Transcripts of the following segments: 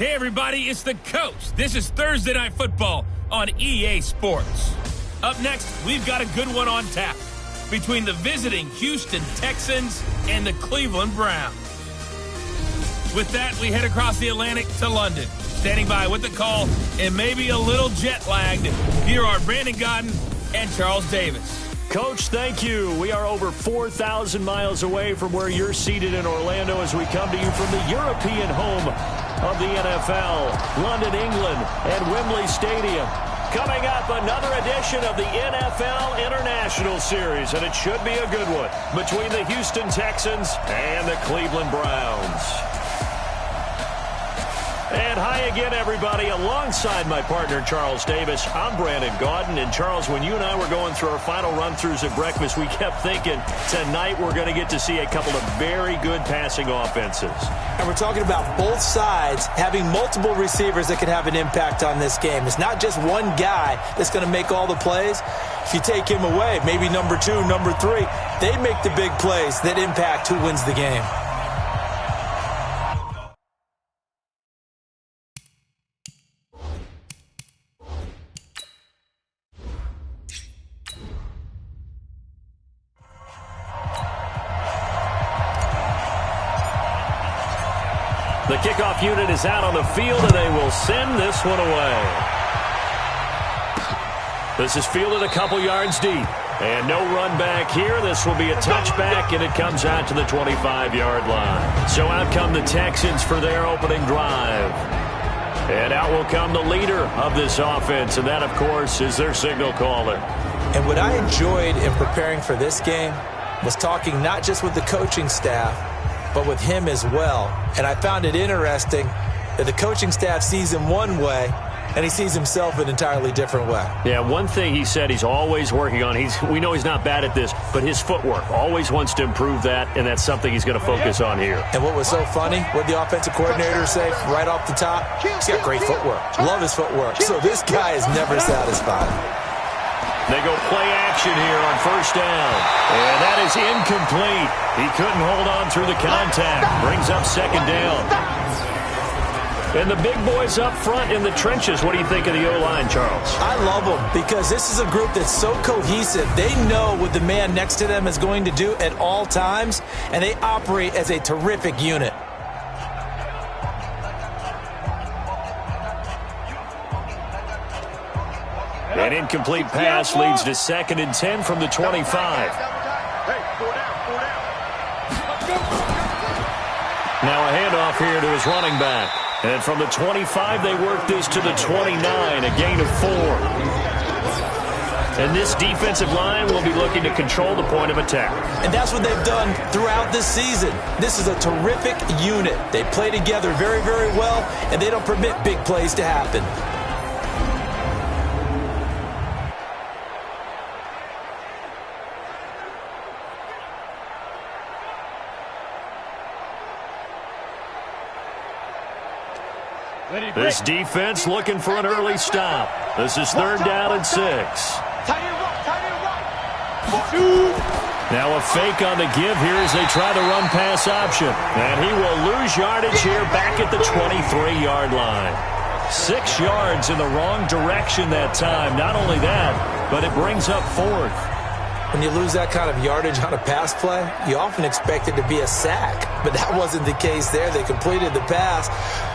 Hey everybody, it's the coach. This is Thursday Night Football on EA Sports. Up next, we've got a good one on tap between the visiting Houston Texans and the Cleveland Browns. With that, we head across the Atlantic to London. Standing by with the call and maybe a little jet-lagged, here are Brandon Godden and Charles Davis. Coach, thank you. We are over 4,000 miles away from where you're seated in Orlando as we come to you from the European home of the NFL, London, England, and Wembley Stadium. Coming up, another edition of the NFL International Series, and it should be a good one between the Houston Texans and the Cleveland Browns. And hi again, everybody. Alongside my partner, Charles Davis, I'm Brandon Godden. And, Charles, when you and I were going through our final run-throughs at breakfast, we kept thinking tonight we're going to get to see a couple of very good passing offenses. And we're talking about both sides having multiple receivers that can have an impact on this game. It's not just one guy that's going to make all the plays. If you take him away, maybe number 2, number 3, they make the big plays that impact who wins the game. The kickoff unit is out on the field, and they will send this one away. This is fielded a couple yards deep. And no run back here. This will be a touchback, and it comes out to the 25-yard line. So out come the Texans for their opening drive. And out will come the leader of this offense, and that, of course, is their signal caller. And what I enjoyed in preparing for this game was talking not just with the coaching staff, but with him as well. And I found it interesting that the coaching staff sees him one way, and he sees himself an entirely different way. Yeah, one thing he said he's always working on, we know he's not bad at this, but his footwork, always wants to improve that, and that's something he's going to focus on here. And what was so funny, what the offensive coordinator say right off the top? He's got great footwork. Love his footwork. So this guy is never satisfied. They go play action here on first down. And that is incomplete. He couldn't hold on through the contact. Brings up second down. And the big boys up front in the trenches. What do you think of the O-line, Charles? I love them because this is a group that's so cohesive. They know what the man next to them is going to do at all times, and they operate as a terrific unit. An incomplete pass leads to 2nd and 10 from the 25. Now a handoff here to his running back. And from the 25, they work this to the 29, a gain of 4. And this defensive line will be looking to control the point of attack. And that's what they've done throughout this season. This is a terrific unit. They play together very, very well, and they don't permit big plays to happen. This defense looking for an early stop. This is 3rd down and 6. Now a fake on the give here as they try to run pass option. And he will lose yardage here back at the 23-yard line. 6 yards in the wrong direction that time. Not only that, but it brings up 4th. When you lose that kind of yardage on a pass play, you often expect it to be a sack. But that wasn't the case there. They completed the pass.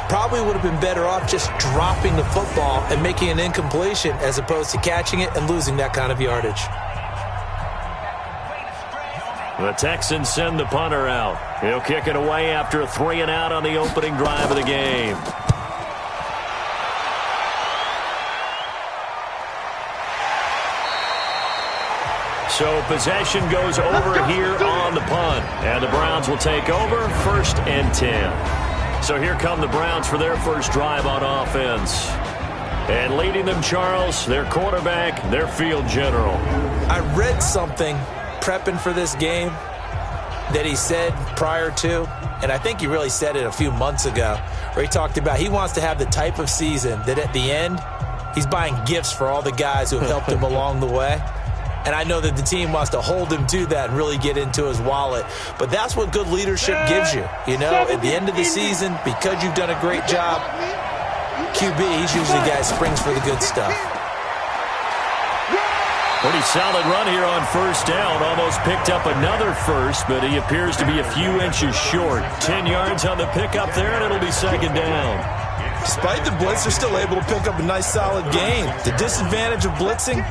Probably would have been better off just dropping the football and making an incompletion as opposed to catching it and losing that kind of yardage. The Texans send the punter out. He'll kick it away after a 3-and-out on the opening drive of the game. So possession goes over here on the punt. And the Browns will take over 1st and 10. So here come the Browns for their first drive on offense. And leading them, Charles, their quarterback, their field general. I read something prepping for this game that he said prior to, and I think he really said it a few months ago, where he talked about he wants to have the type of season that at the end, he's buying gifts for all the guys who have helped him along the way. And I know that the team wants to hold him to that and really get into his wallet. But that's what good leadership gives you. You know, at the end of the season, because you've done a great job, QB, he's usually the guy who springs for the good stuff. Pretty solid run here on first down. Almost picked up another first, but he appears to be a few inches short. 10 yards on the pickup there, and it'll be second down. Despite the blitz, they're still able to pick up a nice, solid gain. The disadvantage of blitzing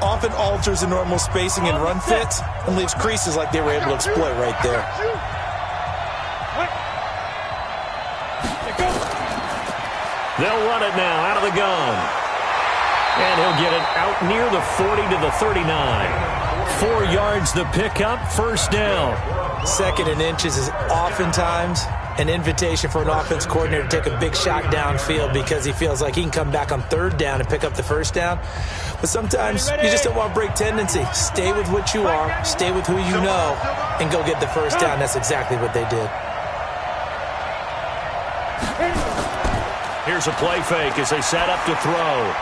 often alters the normal spacing and run fits and leaves creases like they were able to exploit right there. They'll run it now out of the gun. And he'll get it out near the 40 to the 39. 4 yards the pickup, first down. Second and inches is oftentimes an invitation for an offense coordinator to take a big shot downfield because he feels like he can come back on third down and pick up the first down. But sometimes you just don't want to break tendency. Stay with what you are, stay with who you know, and go get the first down. That's exactly what they did. Here's a play fake as they set up to throw.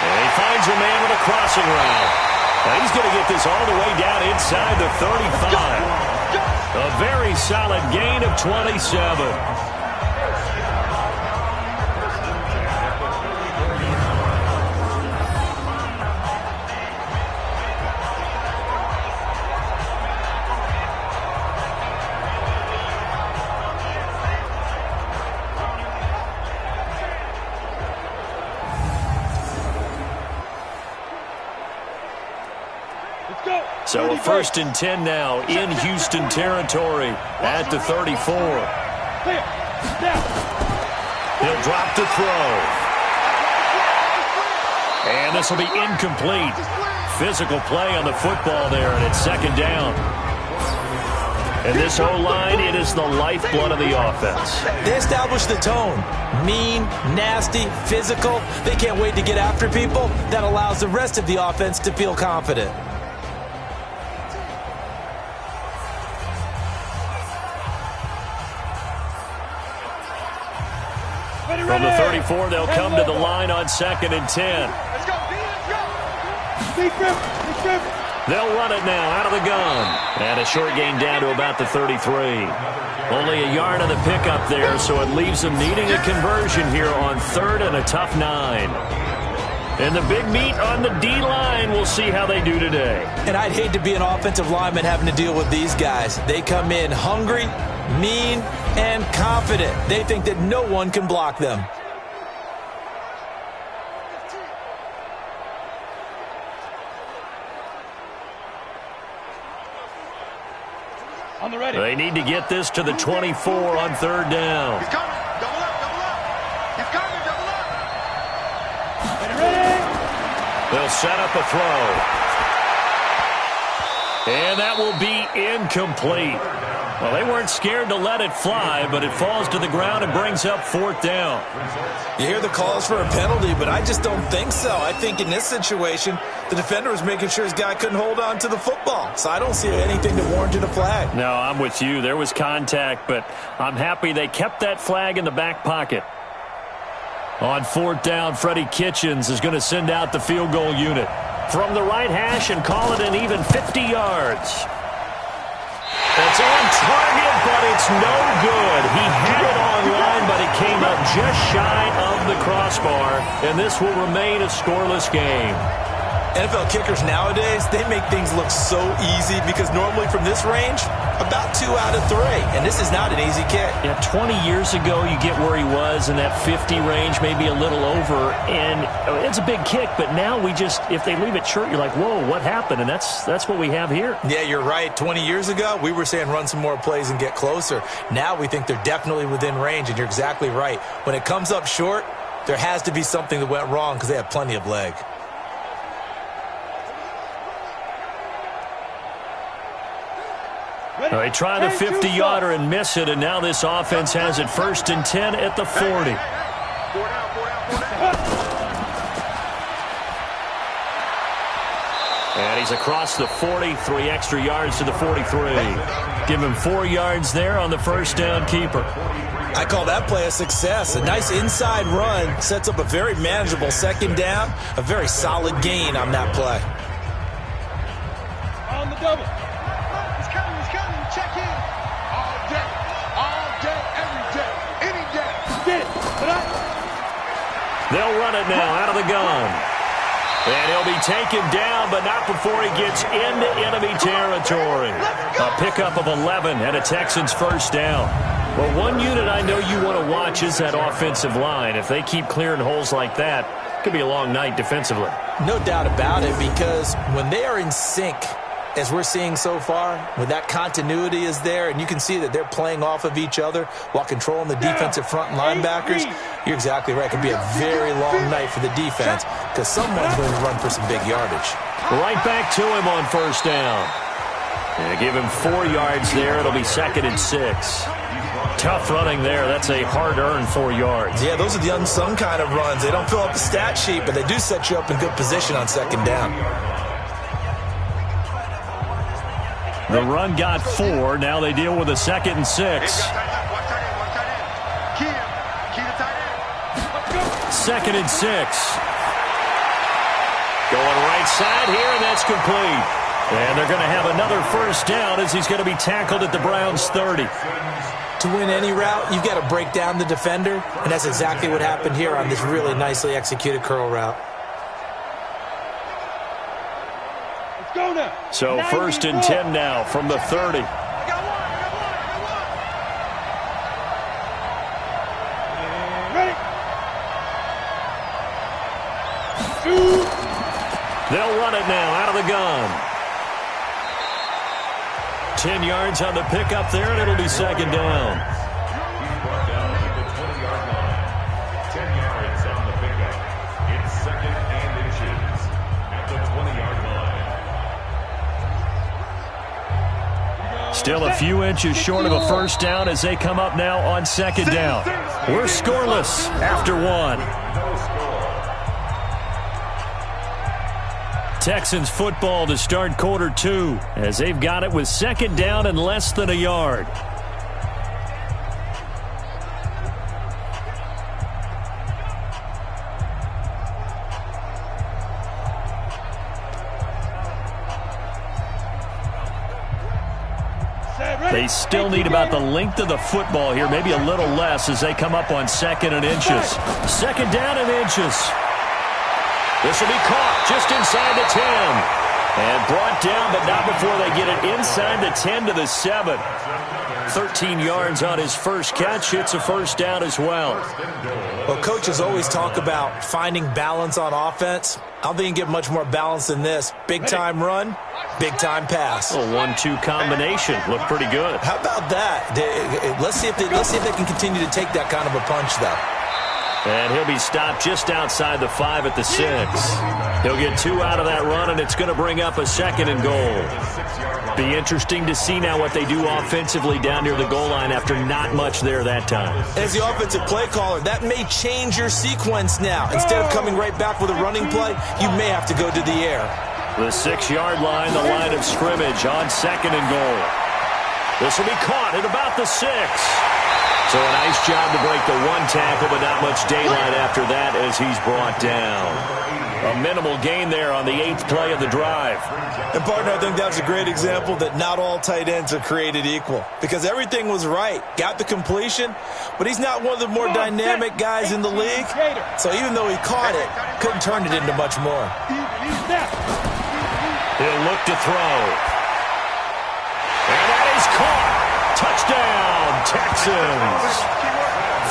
And he finds a man with a crossing route. Now he's going to get this all the way down inside the 35. A very solid gain of 27. So a first and 10 now in Houston territory at the 34. He'll drop to throw. And this will be incomplete. Physical play on the football there, and it's second down. And this O-line, it is the lifeblood of the offense. They establish the tone. Mean, nasty, physical. They can't wait to get after people. That allows the rest of the offense to feel confident. From the 34, they'll come to the line on second and 10. Let's go. They'll run it now out of the gun. And a short gain down to about the 33. Only a yard on the pickup there, so it leaves them needing a conversion here on third and a tough 9. And the big meat on the D-line, we'll see how they do today. And I'd hate to be an offensive lineman having to deal with these guys. They come in hungry, mean, and confident. They think that no one can block them. On the ready. They need to get this to the 24 on third down. He's coming. Double up. He's coming. Double up. Ready. They'll set up a throw. And that will be incomplete. Well, they weren't scared to let it fly, but it falls to the ground and brings up fourth down. You hear the calls for a penalty, but I just don't think so. I think in this situation, the defender was making sure his guy couldn't hold on to the football. So I don't see anything that warranted a flag. No, I'm with you. There was contact, but I'm happy they kept that flag in the back pocket. On fourth down, Freddie Kitchens is going to send out the field goal unit from the right hash and call it an even 50 yards. It's on target, but it's no good. He had it online, but it came up just shy of the crossbar, and this will remain a scoreless game. NFL kickers nowadays, they make things look so easy because normally from this range, about 2 out of 3. And this is not an easy kick. Yeah, 20 years ago, you get where he was in that 50 range, maybe a little over. And it's a big kick, but now we just, if they leave it short, you're like, whoa, what happened? And that's what we have here. Yeah, you're right. 20 years ago, we were saying run some more plays and get closer. Now we think they're definitely within range, and you're exactly right. When it comes up short, there has to be something that went wrong because they have plenty of leg. They try the 50-yarder and miss it, and now this offense has it first and 10 at the 40. And he's across the 40, 3 extra yards to the 43. Give him 4 yards there on the first down keeper. I call that play a success. A nice inside run sets up a very manageable second down, a very solid gain on that play. double. He's coming. Check in. All day, every day, any day. Get it. They'll run it now out of the gun. And he'll be taken down, but not before he gets into enemy territory. A pickup of 11 and a Texans first down. Well, one unit I know you want to watch is that offensive line. If they keep clearing holes like that, it could be a long night defensively. No doubt about it, because when they are in sync, as we're seeing so far, when that continuity is there and you can see that they're playing off of each other while controlling the defensive front and linebackers, you're exactly right. It could be a very long night for the defense because someone's going to run for some big yardage. Right back to him on first down. And give him 4 yards there. It'll be 2nd and 6. Tough running there. That's a hard-earned 4 yards. Yeah, those are the unsung kind of runs. They don't fill up the stat sheet, but they do set you up in good position on 2nd down. The run got 4. Now they deal with a 2nd and 6. 2nd and 6. Going right side here, and that's complete. And they're going to have another first down as he's going to be tackled at the Browns' 30. To win any route, you've got to break down the defender, and that's exactly what happened here on this really nicely executed curl route. Let's go now. So 1st and 10 now from the 30. Ready? They'll run it now out of the gun. 10 yards on the pickup there, and it'll be 2nd down. Brought down at the 20-yard line. 10 yards on the pickup. It's 2nd and inches at the 20-yard line. Still a few inches short of a first down as they come up now on 2nd down. We're scoreless after 1. Texans football to start quarter 2 as they've got it with 2nd down and less than a yard. They still need about the length of the football here, maybe a little less as they come up on 2nd and inches. 2nd down and inches. This will be caught just inside the 10. And brought down, but not before they get it inside the 10 to the 7. 13 yards on his first catch. Hits a first down as well. Well, coaches always talk about finding balance on offense. I don't think you can get much more balance than this. Big-time run, big-time pass. A 1-2 combination. Looked pretty good. How about that? Let's see if they can continue to take that kind of a punch, though. And he'll be stopped just outside the 5 at the 6. He'll get 2 out of that run, and it's going to bring up a 2nd and goal. Be interesting to see now what they do offensively down near the goal line after not much there that time. As the offensive play caller, that may change your sequence now. Instead of coming right back with a running play, you may have to go to the air. The 6-yard line, the line of scrimmage on 2nd and goal. This will be caught at about the 6. So a nice job to break the 1 tackle, but not much daylight after that as he's brought down. A minimal gain there on the 8th play of the drive. And, partner, I think that's a great example that not all tight ends are created equal. Because everything was right. Got the completion, but he's not one of the more dynamic guys in the league. So even though he caught it, couldn't turn it into much more. He'll look to throw. And that is caught. Touchdown, Texans.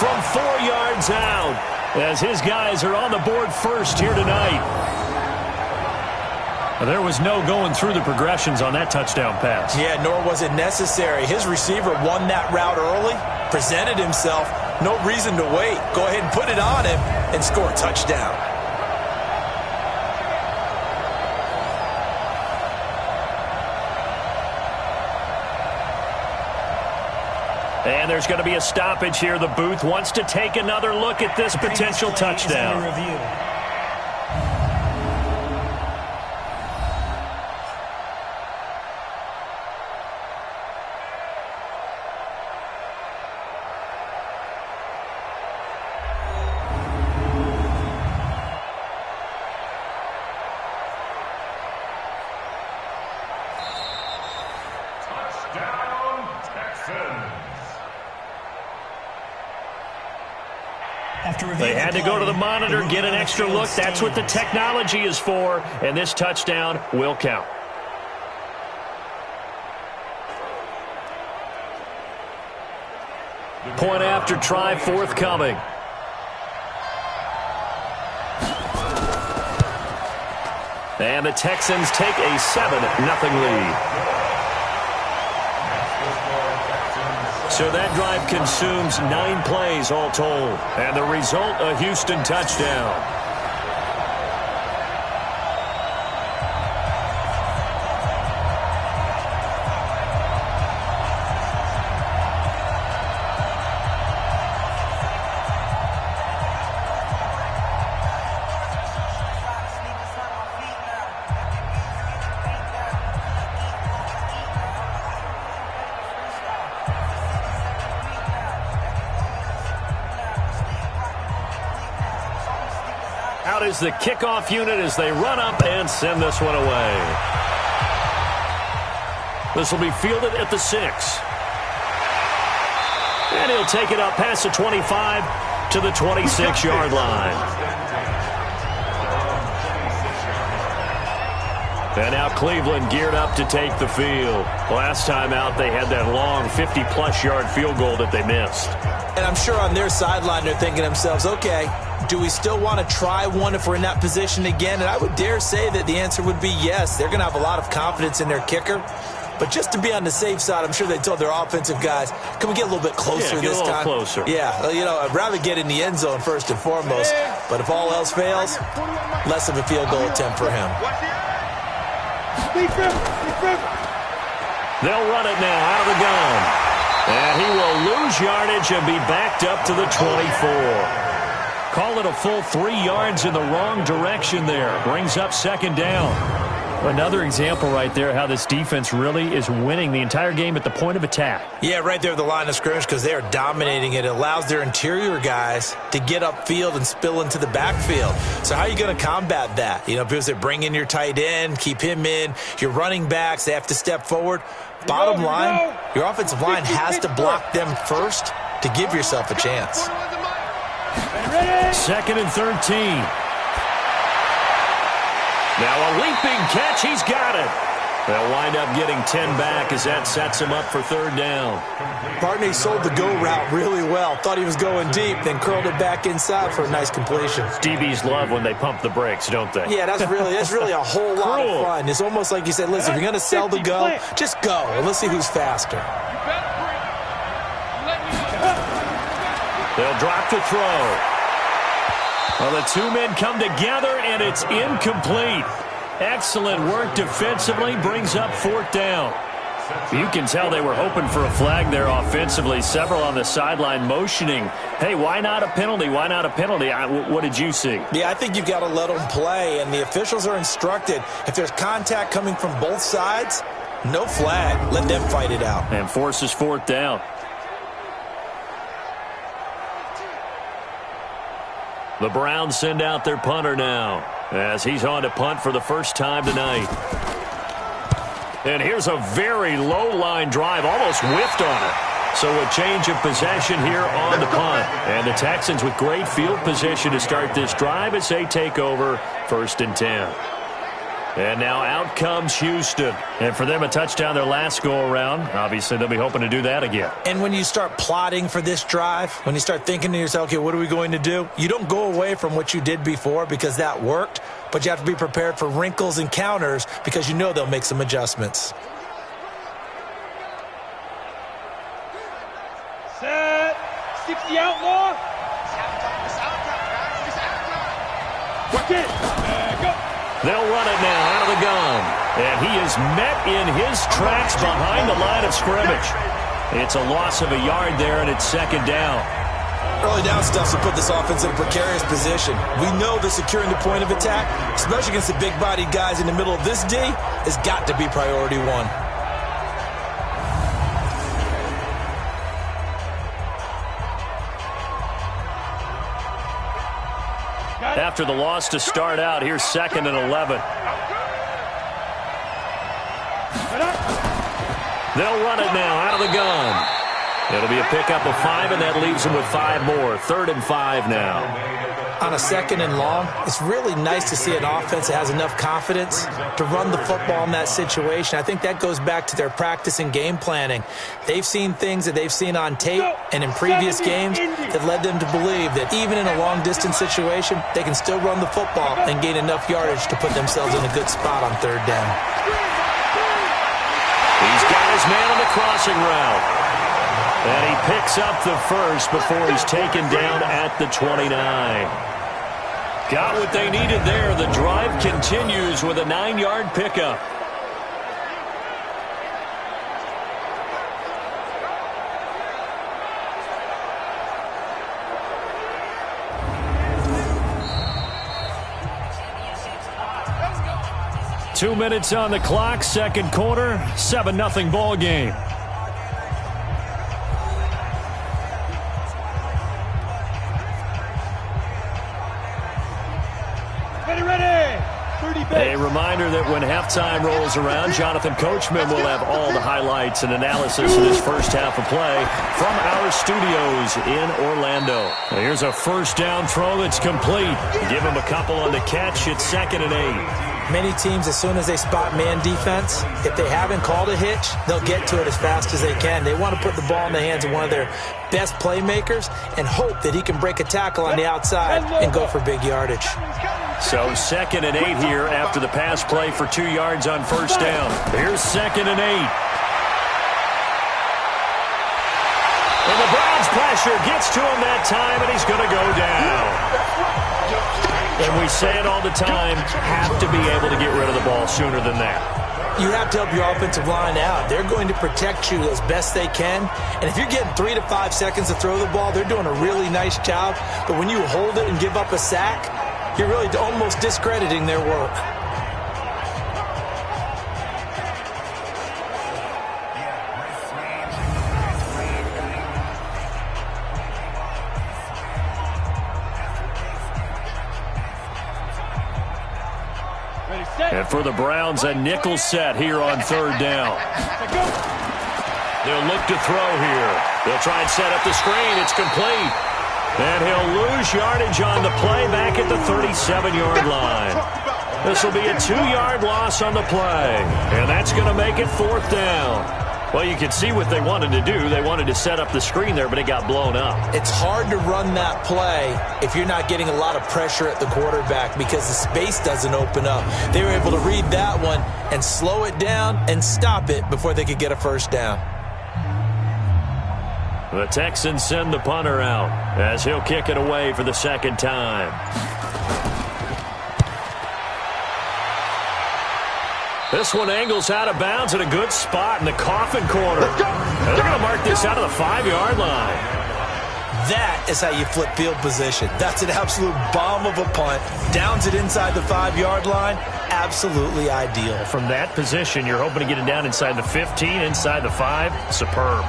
From 4 yards out, as his guys are on the board first here tonight. There was no going through the progressions on that touchdown pass. Yeah, nor was it necessary. His receiver won that route early, presented himself, no reason to wait. Go ahead and put it on him and score a touchdown. And there's going to be a stoppage here. The booth wants to take another look at this potential touchdown. Touchdown, Texans. They had to go to the monitor, get an extra look. That's what the technology is for, and this touchdown will count. Point after try forthcoming. And the Texans take a 7-0 lead. So that drive consumes 9 plays all told. And the result, a Houston touchdown. Out is the kickoff unit as they run up and send this one away. This will be fielded at the 6. And he'll take it up past the 25 to the 26-yard line. And now Cleveland geared up to take the field. Last time out, they had that long 50-plus yard field goal that they missed. And I'm sure on their sideline they're thinking to themselves, okay, do we still want to try one if we're in that position again? And I would dare say that the answer would be yes. They're going to have a lot of confidence in their kicker. But just to be on the safe side, I'm sure they told their offensive guys, can we get a little bit closer this time? Closer. Yeah, you know, I'd rather get in the end zone first and foremost. But if all else fails, less of a field goal attempt for him. They'll run it now out of the gun. And he will lose yardage and be backed up to the 24. Call it a full 3 yards in the wrong direction there. Brings up second down. Another example right there how this defense really is winning the entire game at the point of attack. Yeah, right there at the line of scrimmage because they are dominating it. It allows their interior guys to get upfield and spill into the backfield. So how are you going to combat that? You know, because they bring in your tight end, keep him in. Your running backs, they have to step forward. Bottom line, your offensive line has to block them first to give yourself a chance. 2nd and 13. Now a leaping catch. He's got it. They'll wind up getting 10 back as that sets him up for 3rd down. Barney sold the go route really well. Thought he was going deep, then curled it back inside for a nice completion. DBs love when they pump the brakes, don't they? Yeah, that's really a whole lot of fun. It's almost like you said, listen, if you're going to sell the go, just go, and let's see who's faster. They'll drop to throw. Well, the 2 men come together, and it's incomplete. Excellent work defensively, brings up 4th down. You can tell they were hoping for a flag there offensively. Several on the sideline motioning, hey, why not a penalty? Why not a penalty? What did you see? Yeah, I think you've got to let them play, and the officials are instructed. If there's contact coming from both sides, no flag. Let them fight it out. And forces 4th down. The Browns send out their punter now as he's on to punt for the first time tonight. And here's a very low line drive, almost whiffed on it. So a change of possession here on the punt. And the Texans with great field position to start this drive as they take over 1st and 10. And now out comes Houston. And for them, a touchdown their last go-around. Obviously, they'll be hoping to do that again. And when you start plotting for this drive, when you start thinking to yourself, okay, what are we going to do? You don't go away from what you did before because that worked, but you have to be prepared for wrinkles and counters because you know they'll make some adjustments. Set. 60 outlaw. Work it. Go. They'll run it now out of the gun. And he is met in his tracks behind the line of scrimmage. It's a loss of a yard there, and it's 2nd down. Early down stuff to put this offense in a precarious position. We know that securing the point of attack, especially against the big-bodied guys in the middle of this D, has got to be priority 1. After the loss to start out, here's 2nd and 11. They'll run it now out of the gun. It'll be a pickup of 5, and that leaves them with 5 more. 3rd and 5 now. On a 2nd and long, it's really nice to see an offense that has enough confidence to run the football in that situation. I think that goes back to their practice and game planning. They've seen things that they've seen on tape and in previous games that led them to believe that even in a long-distance situation, they can still run the football and gain enough yardage to put themselves in a good spot on 3rd down. He's got his man on the crossing route. And he picks up the first before he's taken down at the 29. Got what they needed there. The drive continues with a 9-yard pickup. Two minutes on the clock, 2nd quarter, 7-0 ball game. A reminder that when halftime rolls around, Jonathan Coachman will have all the highlights and analysis of this first half of play from our studios in Orlando. Here's a 1st down throw that's complete. Give him a couple on the catch. It's 2nd and 8. Many teams, as soon as they spot man defense, if they haven't called a hitch, they'll get to it as fast as they can. They want to put the ball in the hands of one of their best playmakers and hope that he can break a tackle on the outside and go for big yardage. So 2nd and 8 here after the pass play for 2 yards on 1st down. Here's 2nd and 8. And the Browns pressure gets to him that time, and he's going to go down. And we say it all the time, have to be able to get rid of the ball sooner than that. You have to help your offensive line out. They're going to protect you as best they can. And if you're getting 3 to 5 seconds to throw the ball, they're doing a really nice job. But when you hold it and give up a sack, you're really almost discrediting their work. And for the Browns, a nickel set here on 3rd down. They'll look to throw here. They'll try and set up the screen. It's complete. And he'll lose yardage on the play back at the 37-yard line. This will be a 2-yard loss on the play. And that's going to make it 4th down. Well, you can see what they wanted to do. They wanted to set up the screen there, but it got blown up. It's hard to run that play if you're not getting a lot of pressure at the quarterback because the space doesn't open up. They were able to read that one and slow it down and stop it before they could get a 1st down. The Texans send the punter out as he'll kick it away for the 2nd time. This one angles out of bounds at a good spot in the coffin corner. They're going to mark this out of the 5-yard line. That is how you flip field position. That's an absolute bomb of a punt. Downs it inside the 5-yard line. Absolutely ideal. From that position, you're hoping to get it down inside the 15, inside the 5. Superb.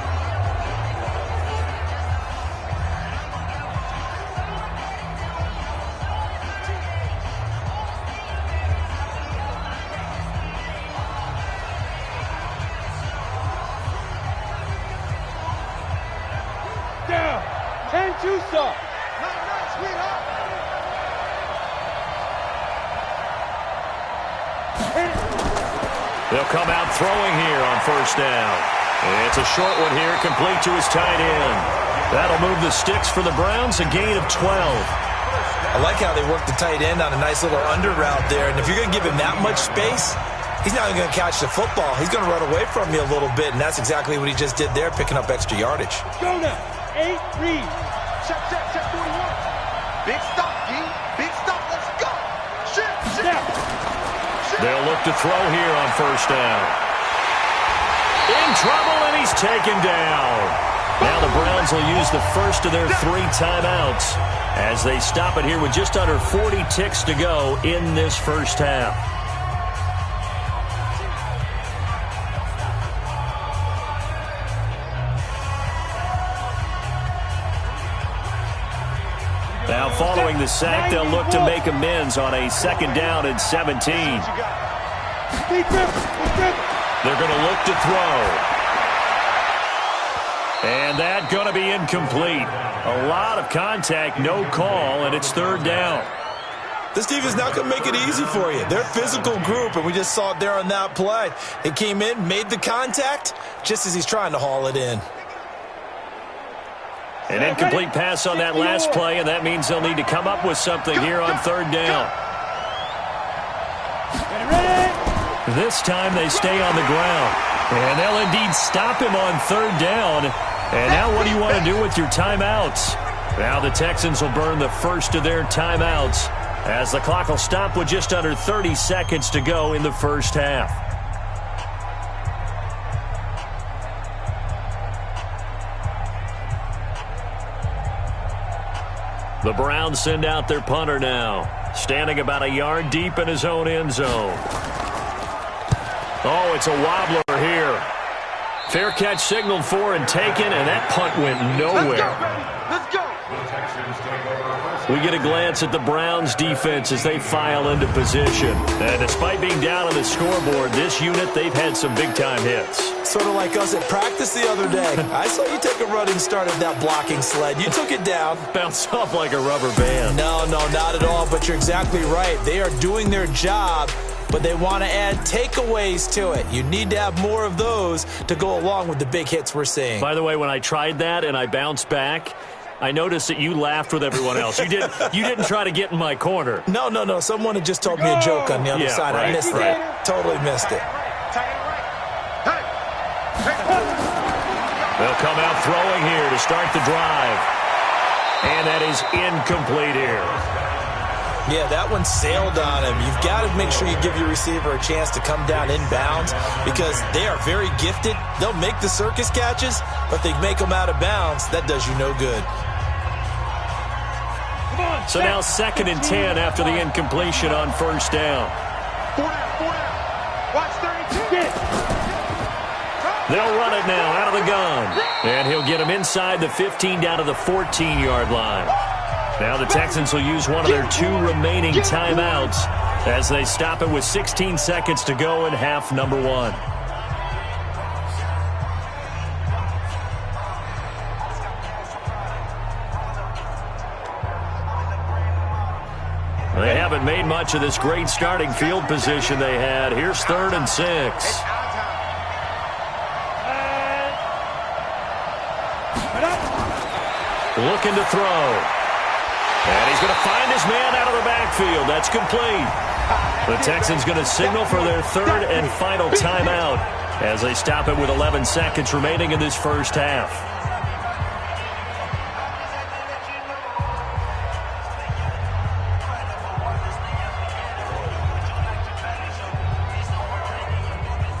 They'll come out throwing here on 1st down. It's a short one here, complete to his tight end. That'll move the sticks for the Browns, a gain of 12. I like how they work the tight end on a nice little under route there. And if you're going to give him that much space, he's not going to catch the football. He's going to run away from you a little bit, and that's exactly what he just did there, picking up extra yardage. Go now. 8 read. Check 41. Big stop, D. Big stop. Let's go. Shit. They'll look to throw here on 1st down. In trouble, and he's taken down. Now the Browns will use the first of their 3 timeouts as they stop it here with just under 40 ticks to go in this first half. Now following the sack, they'll look to make amends on a 2nd down and 17. They're going to look to throw. And that going to be incomplete. A lot of contact, no call, and it's third down. This defense is not going to make it easy for you. They're a physical group, and we just saw it there on that play. He came in, made the contact, just as he's trying to haul it in. An incomplete pass on that last play, and that means they'll need to come up with something here on third down. This time they stay on the ground, and they'll indeed stop him on third down. And now what do you want to do with your timeouts? Now the Texans will burn the first of their timeouts as the clock will stop with just under 30 seconds to go in the first half. The Browns send out their punter now, standing about a yard deep in his own end zone. Oh, it's a wobbler here. Fair catch signaled for and taken, and that punt went nowhere. Let's go. We get a glance at the Browns defense as they file into position. And despite being down on the scoreboard, this unit, they've had some big-time hits. Sort of like us at practice the other day. I saw you take a running start at that blocking sled. You took it down. Bounced off like a rubber band. No, not at all, but you're exactly right. They are doing their job, but they want to add takeaways to it. You need to have more of those to go along with the big hits we're seeing. By the way, when I tried that and I bounced back, I noticed that you laughed with everyone else. You didn't try to get in my corner. No. Someone had just told me a joke on the other side. Right, I missed it. Totally missed it. They'll come out throwing here to start the drive. And that is incomplete here. Yeah, that one sailed on him. You've got to make sure you give your receiver a chance to come down inbounds because they are very gifted. They'll make the circus catches, but they make them out of bounds. That does you no good. So now 2nd and 10 after the incompletion on first down. 4 down. Watch 32. They'll run it now out of the gun. And he'll get him inside the 15 down to the 14-yard line. Now the Texans will use one of their 2 remaining timeouts as they stop it with 16 seconds to go in half number 1. They haven't made much of this great starting field position they had. Here's 3rd and 6. Looking to throw. And he's going to find his man out of the backfield. That's complete. The Texans going to signal for their 3rd and final timeout as they stop it with 11 seconds remaining in this first half.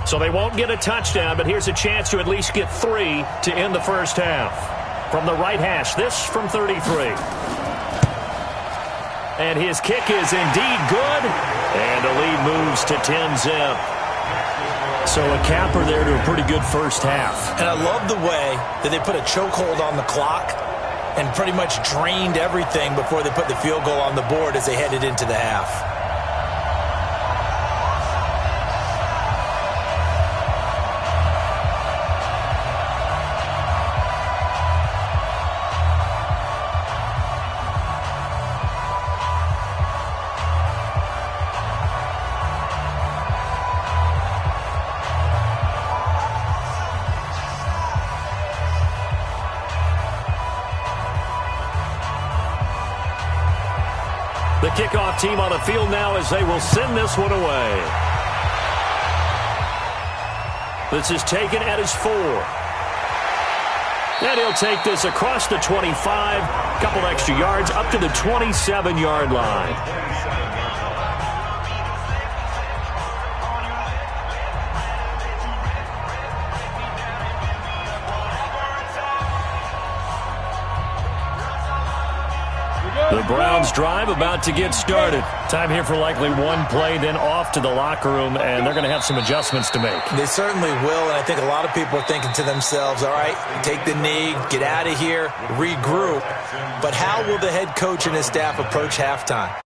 So they won't get a touchdown, but here's a chance to at least get 3 to end the first half. From the right hash, this from 33. And his kick is indeed good. And the lead moves to 10-zip. So a capper there to a pretty good first half. And I love the way that they put a chokehold on the clock and pretty much drained everything before they put the field goal on the board as they headed into the half. The kickoff team on the field now as they will send this one away. This is taken at his 4. And he'll take this across the 25, couple extra yards up to the 27-yard line. The Browns drive about to get started. Time here for likely one play, then off to the locker room, and they're going to have some adjustments to make. They certainly will, and I think a lot of people are thinking to themselves, all right, take the knee, get out of here, regroup. But how will the head coach and his staff approach halftime?